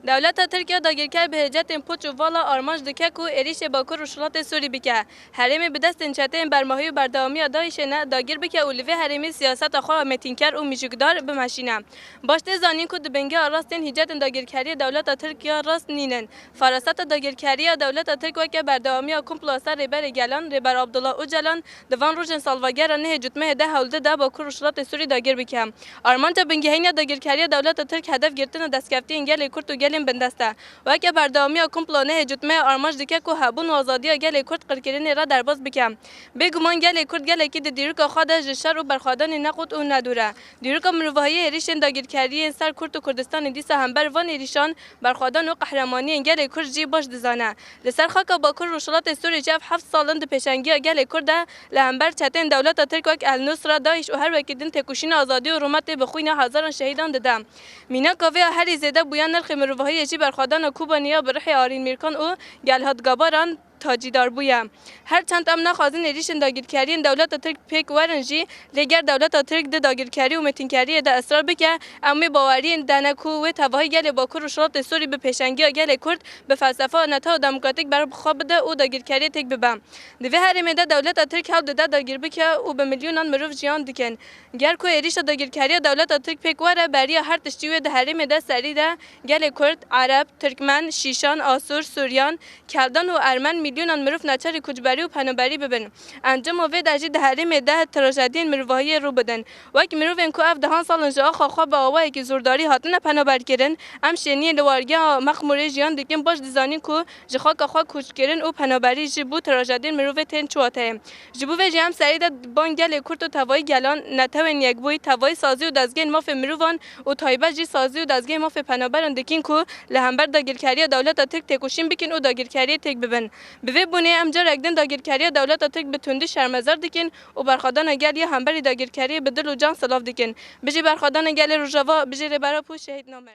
دولت ترکیه داگیرکر به هجت پوچ و والا آرمانج دکه کو اریش باکور و شلات سوری بکه حریم به دست انچته برماهی و بردامی دایش نه داگیر بکه اولیوه حریمی سیاست آخر متینکر و میجگدار بمشینه باشته زانین کو دبنگه راستین هجت داگیرکری دولت ترکیه راست نینن فراست داگیرکری دولت ترکیه که بردامی کمپلاسر ریبر گلان ریبر عبدالله اوجلان دوان روزن سالواگر نه جتمه ده هولده ده باکور و شلات سوری داگیر بکه آرمان دبنگه داگیرکری دولت ترک هدف گرفتن دستکفتی انگل کرد و گلین بندسته و که بردامی کمپلانه جتمه آرمانج دکه کو هبون و آزادی گل کرد قرکرین را درباز بکم بگمان گل کرد گل کی دیروک خودش شر و برخوادان نقد و ندوره دیروک مروایی هریشن داگیرکاری سر کرد و کردستان دیسا هم بر وان هریشان برخوادان و قهرمانی گل کرد جی باش دزانه لسر خاک باکور روشلات سوری جف 7 سالند پیشنگی گل کرد لهمبر چتن دولت ترک و النصر داعش و هر وکیدن تکوشین آزادی و رومت بخوین هزاران شهیدان دادم مینا کاوی هر زده بویان نرخ مروایی جی برخوادان کوبانیا برح آرین میرکان او گلهات گاباران تاجیدار بویم هر چند امنا خازن ریشن داگیرکاری دولت ترک پیک ورنجی لگر دولت ترک د داگیرکاری و متینکاری د اصرار بکه امی باوری دنکو و توای گل باکور و شرط سوری به پیشنگی گل کرد به فلسفه نتا و دموکراتیک بر خواب ده او داگیرکاری تک ببم دوی هر مده دولت ترک حال ده داگیر بکه او به میلیونان مروف جیان دکن گر کو ریش داگیرکاری دولت ترک پیک وره بری هر تشتیو ده هر مده سری ده گل کرد عرب ترکمن شیشان آسور سوریان کلدان و ارمن میلیونان مروف نچاری کجبری و پنابری ببن انجام و دجی ده حریم ده تراژدی مروایی رو بدن وقتی مروف انکو اف دهان سال انجا خو با اوای کی زورداری هاتن پنابر کردن ام شنی لوارگا مخموره جیان دکن باش دزانین کو جخا خو کوچ کردن او پنابری جبو تراژدی مروف تن چوته جبو و جام سرید بانگل کورت و توای گلان نتوین یک بوی توای سازی و دزگین ماف مروفان و تایبه جی سازی و دزگین ماف پنابرن دکین کو لهمبر داگیرکاری دولت تک تکوشین بکن او داگیرکاری تک ببن به بونه امجا رگدن داگیرکاری دولت تک به تندی شرمزار دکن و برخوادان گل یا همبری داگیرکاری به دل و جان سلاف دکن بجی برخوادان گل روجاوا بجی برا پوش شهید نامر